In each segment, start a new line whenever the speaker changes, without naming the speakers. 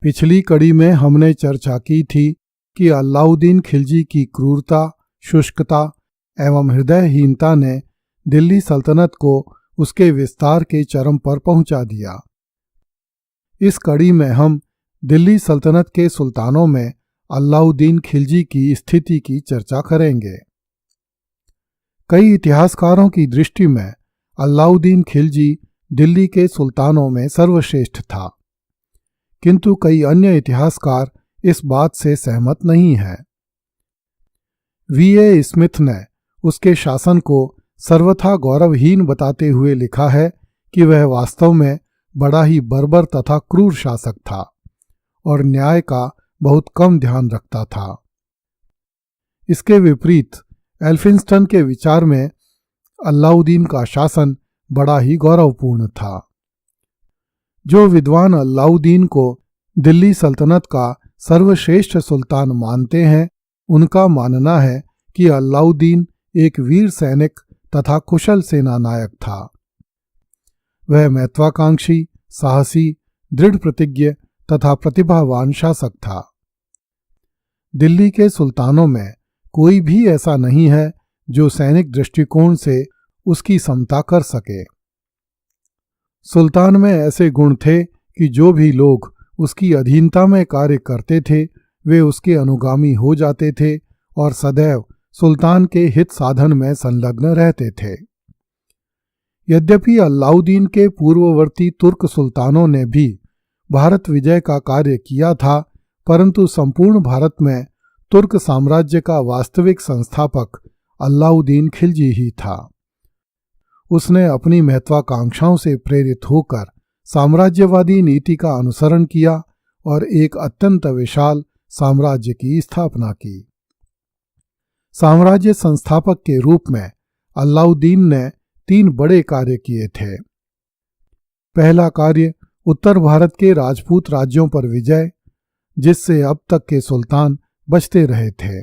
पिछली कड़ी में हमने चर्चा की थी कि अलाउद्दीन खिलजी की क्रूरता, शुष्कता एवं हृदयहीनता ने दिल्ली सल्तनत को उसके विस्तार के चरम पर पहुंचा दिया। इस कड़ी में हम दिल्ली सल्तनत के सुल्तानों में अलाउद्दीन खिलजी की स्थिति की चर्चा करेंगे। कई इतिहासकारों की दृष्टि में अलाउद्दीन खिलजी दिल्ली के सुल्तानों में सर्वश्रेष्ठ था, किंतु कई अन्य इतिहासकार इस बात से सहमत नहीं हैं। वी.ए. स्मिथ ने उसके शासन को सर्वथा गौरवहीन बताते हुए लिखा है कि वह वास्तव में बड़ा ही बर्बर तथा क्रूर शासक था और न्याय का बहुत कम ध्यान रखता था। इसके विपरीत एल्फिंस्टन के विचार में अलाउद्दीन का शासन बड़ा ही गौरवपूर्ण था। जो विद्वान अलाउद्दीन को दिल्ली सल्तनत का सर्वश्रेष्ठ सुल्तान मानते हैं, उनका मानना है कि अलाउद्दीन एक वीर सैनिक तथा कुशल सेना नायक था। वह महत्वाकांक्षी, साहसी, दृढ़ प्रतिज्ञ तथा प्रतिभावान शासक था। दिल्ली के सुल्तानों में कोई भी ऐसा नहीं है जो सैनिक दृष्टिकोण से उसकी समता कर सके। सुल्तान में ऐसे गुण थे कि जो भी लोग उसकी अधीनता में कार्य करते थे वे उसके अनुगामी हो जाते थे और सदैव सुल्तान के हित साधन में संलग्न रहते थे। यद्यपि अलाउद्दीन के पूर्ववर्ती तुर्क सुल्तानों ने भी भारत विजय का कार्य किया था, परंतु संपूर्ण भारत में तुर्क साम्राज्य का वास्तविक संस्थापक अलाउद्दीन खिलजी ही था। उसने अपनी महत्वाकांक्षाओं से प्रेरित होकर साम्राज्यवादी नीति का अनुसरण किया और एक अत्यंत विशाल साम्राज्य की स्थापना की। साम्राज्य संस्थापक के रूप में अलाउद्दीन ने 3 बड़े कार्य किए थे। पहला कार्य उत्तर भारत के राजपूत राज्यों पर विजय, जिससे अब तक के सुल्तान बचते रहे थे।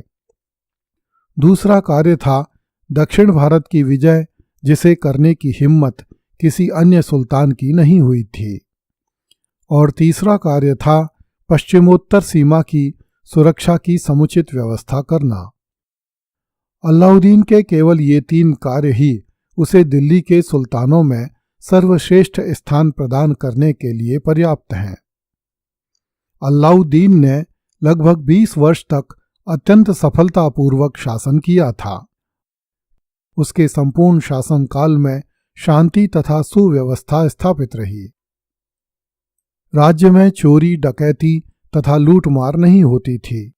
दूसरा कार्य था दक्षिण भारत की विजय, जिसे करने की हिम्मत किसी अन्य सुल्तान की नहीं हुई थी। और तीसरा कार्य था पश्चिमोत्तर सीमा की सुरक्षा की समुचित व्यवस्था करना। अलाउद्दीन के केवल ये 3 कार्य ही उसे दिल्ली के सुल्तानों में सर्वश्रेष्ठ स्थान प्रदान करने के लिए पर्याप्त हैं। अलाउद्दीन ने लगभग 20 वर्ष तक अत्यंत सफलतापूर्वक शासन किया था। उसके संपूर्ण शासनकाल में शांति तथा सुव्यवस्था स्थापित रही। राज्य में चोरी, डकैती तथा लूटमार नहीं होती थी।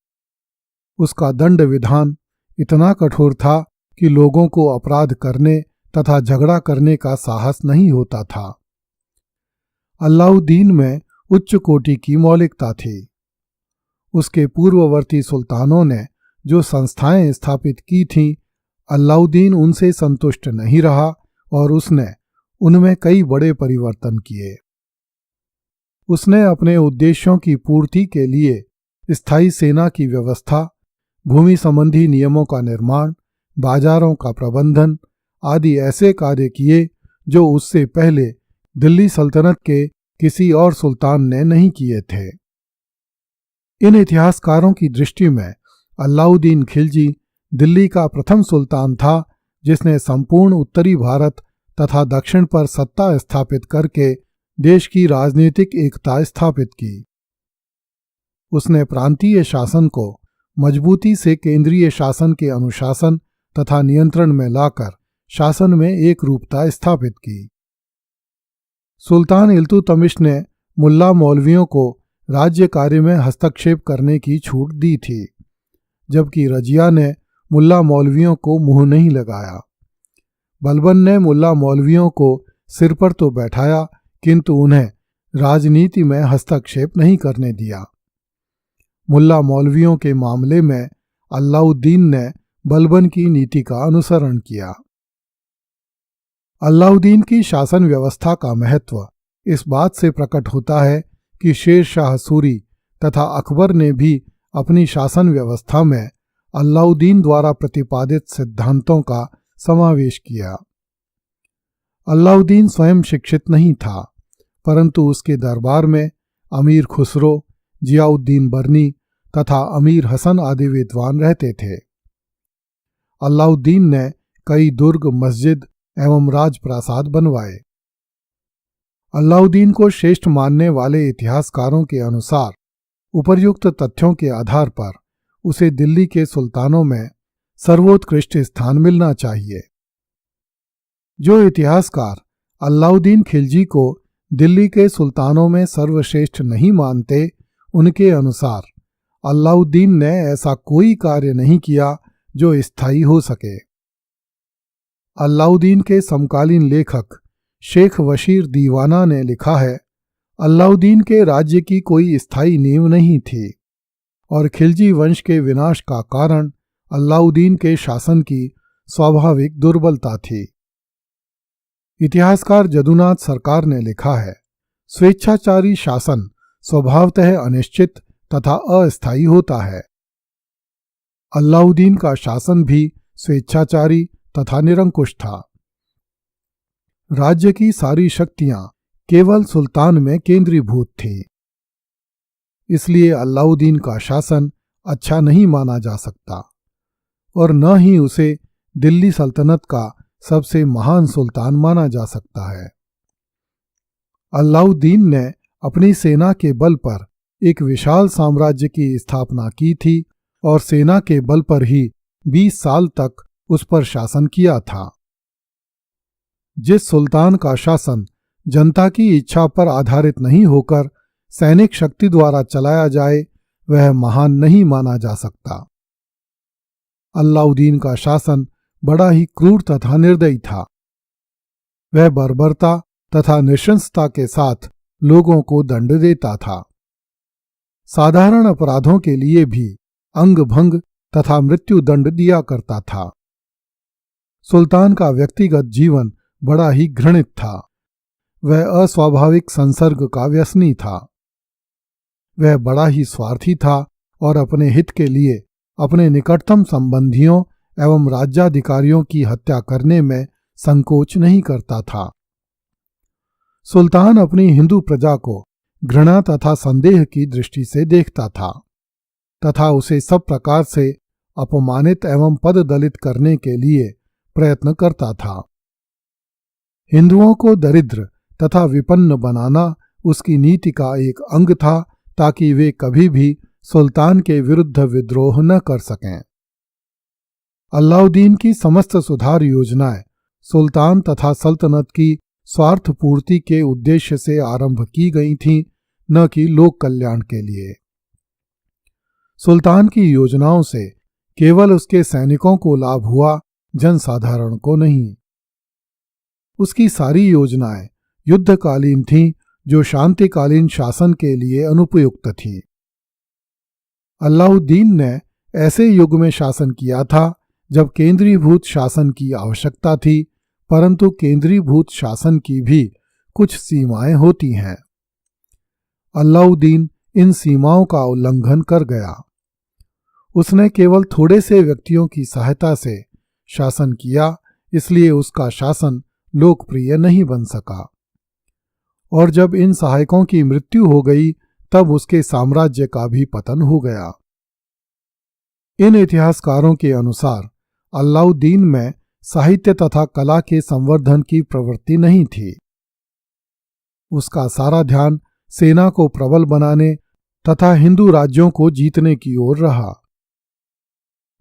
उसका दंड विधान इतना कठोर था कि लोगों को अपराध करने तथा झगड़ा करने का साहस नहीं होता था। अलाउद्दीन में उच्च कोटि की मौलिकता थी। उसके पूर्ववर्ती सुल्तानों ने जो संस्थाएं स्थापित की थीं, अलाउद्दीन उनसे संतुष्ट नहीं रहा और उसने उनमें कई बड़े परिवर्तन किए। उसने अपने उद्देश्यों की पूर्ति के लिए स्थायी सेना की व्यवस्था, भूमि संबंधी नियमों का निर्माण, बाजारों का प्रबंधन आदि ऐसे कार्य किए जो उससे पहले दिल्ली सल्तनत के किसी और सुल्तान ने नहीं किए थे। इन इतिहासकारों की दृष्टि में अलाउद्दीन खिलजी दिल्ली का प्रथम सुल्तान था जिसने संपूर्ण उत्तरी भारत तथा दक्षिण पर सत्ता स्थापित करके देश की राजनीतिक एकता स्थापित की। उसने प्रांतीय शासन को मजबूती से केंद्रीय शासन के अनुशासन तथा नियंत्रण में लाकर शासन में एक रूपता स्थापित की। सुल्तान इल्तुतमिश ने मुल्ला मौलवियों को राज्य कार्य में हस्तक्षेप करने की छूट दी थी, जबकि रजिया ने मुल्ला मौलवियों को मुंह नहीं लगाया। बलबन ने मुल्ला मौलवियों को सिर पर तो बैठाया, किंतु उन्हें राजनीति में हस्तक्षेप नहीं करने दिया। मुल्ला मौलवियों के मामले में अलाउद्दीन ने बलबन की नीति का अनुसरण किया। अलाउद्दीन की शासन व्यवस्था का महत्व इस बात से प्रकट होता है कि शेर शाह सूरी तथा अकबर ने भी अपनी शासन व्यवस्था में अलाउद्दीन द्वारा प्रतिपादित सिद्धांतों का समावेश किया। अलाउद्दीन स्वयं शिक्षित नहीं था, परंतु उसके दरबार में अमीर खुसरो, जियाउद्दीन बर्नी तथा अमीर हसन आदि विद्वान रहते थे। अलाउद्दीन ने कई दुर्ग, मस्जिद एवं राजप्रासाद बनवाए। अलाउद्दीन को श्रेष्ठ मानने वाले इतिहासकारों के अनुसार उपर्युक्त तथ्यों के आधार पर उसे दिल्ली के सुल्तानों में सर्वोत्कृष्ट स्थान मिलना चाहिए। जो इतिहासकार अलाउद्दीन खिलजी को दिल्ली के सुल्तानों में सर्वश्रेष्ठ नहीं मानते, उनके अनुसार अलाउद्दीन ने ऐसा कोई कार्य नहीं किया जो स्थायी हो सके। अलाउद्दीन के समकालीन लेखक शेख वशीर दीवाना ने लिखा है, अलाउद्दीन के राज्य की कोई स्थायी नींव नहीं थी और खिलजी वंश के विनाश का कारण अलाउद्दीन के शासन की स्वाभाविक दुर्बलता थी। इतिहासकार जदुनाथ सरकार ने लिखा है, स्वेच्छाचारी शासन स्वभावतः अनिश्चित तथा अस्थायी होता है। अलाउद्दीन का शासन भी स्वेच्छाचारी तथा निरंकुश था। राज्य की सारी शक्तियां केवल सुल्तान में केंद्रीभूत थी। इसलिए अलाउद्दीन का शासन अच्छा नहीं माना जा सकता और न ही उसे दिल्ली सल्तनत का सबसे महान सुल्तान माना जा सकता है। अलाउद्दीन ने अपनी सेना के बल पर एक विशाल साम्राज्य की स्थापना की थी और सेना के बल पर ही 20 साल तक उस पर शासन किया था। जिस सुल्तान का शासन जनता की इच्छा पर आधारित नहीं होकर सैनिक शक्ति द्वारा चलाया जाए, वह महान नहीं माना जा सकता। अलाउद्दीन का शासन बड़ा ही क्रूर तथा निर्दयी था। वह बर्बरता तथा नृशंसता के साथ लोगों को दंड देता था। साधारण अपराधों के लिए भी अंग भंग तथा मृत्यु दंड दिया करता था। सुल्तान का व्यक्तिगत जीवन बड़ा ही घृणित था। वह अस्वाभाविक संसर्ग का व्यसनी था। वह बड़ा ही स्वार्थी था और अपने हित के लिए अपने निकटतम संबंधियों एवं राज्याधिकारियों की हत्या करने में संकोच नहीं करता था। सुल्तान अपनी हिंदू प्रजा को घृणा तथा संदेह की दृष्टि से देखता था तथा उसे सब प्रकार से अपमानित एवं पददलित करने के लिए प्रयत्न करता था। हिंदुओं को दरिद्र तथा विपन्न बनाना उसकी नीति का एक अंग था, ताकि वे कभी भी सुल्तान के विरुद्ध विद्रोह न कर सकें। अलाउद्दीन की समस्त सुधार योजनाएं सुल्तान तथा सल्तनत की स्वार्थ पूर्ति के उद्देश्य से आरंभ की गई थीं, न कि लोक कल्याण के लिए। सुल्तान की योजनाओं से केवल उसके सैनिकों को लाभ हुआ, जनसाधारण को नहीं। उसकी सारी योजनाएं युद्धकालीन थीं, जो शांतिकालीन शासन के लिए अनुपयुक्त थीं। अलाउद्दीन ने ऐसे युग में शासन किया था जब केंद्रीभूत शासन की आवश्यकता थी, परंतु केंद्रीभूत शासन की भी कुछ सीमाएं होती हैं। अलाउद्दीन इन सीमाओं का उल्लंघन कर गया। उसने केवल थोड़े से व्यक्तियों की सहायता से शासन किया, इसलिए उसका शासन लोकप्रिय नहीं बन सका। और जब इन सहायकों की मृत्यु हो गई, तब उसके साम्राज्य का भी पतन हो गया। इन इतिहासकारों के अनुसार अलाउद्दीन में साहित्य तथा कला के संवर्धन की प्रवृत्ति नहीं थी। उसका सारा ध्यान सेना को प्रबल बनाने तथा हिंदू राज्यों को जीतने की ओर रहा।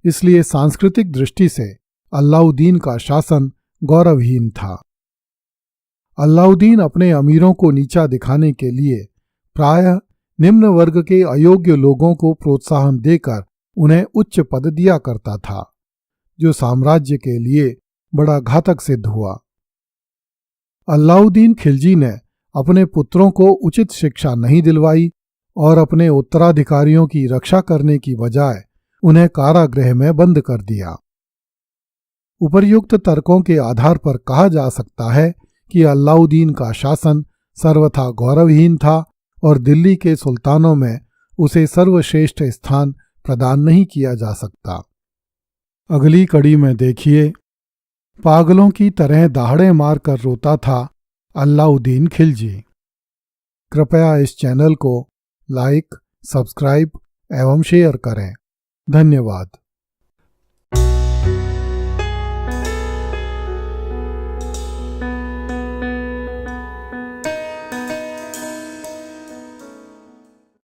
इसलिए सांस्कृतिक दृष्टि से अलाउद्दीन का शासन गौरवहीन था। अलाउद्दीन अपने अमीरों को नीचा दिखाने के लिए प्रायः निम्न वर्ग के अयोग्य लोगों को प्रोत्साहन देकर उन्हें उच्च पद दिया करता था, जो साम्राज्य के लिए बड़ा घातक सिद्ध हुआ। अलाउद्दीन खिलजी ने अपने पुत्रों को उचित शिक्षा नहीं दिलवाई और अपने उत्तराधिकारियों की रक्षा करने की बजाय उन्हें कारागृह में बंद कर दिया। उपर्युक्त तर्कों के आधार पर कहा जा सकता है कि अलाउद्दीन का शासन सर्वथा गौरवहीन था और दिल्ली के सुल्तानों में उसे सर्वश्रेष्ठ स्थान प्रदान नहीं किया जा सकता। अगली कड़ी में देखिए, पागलों की तरह दहाड़े मारकर रोता था अलाउद्दीन खिलजी। कृपया इस चैनल को लाइक, सब्सक्राइब एवं शेयर करें। धन्यवाद।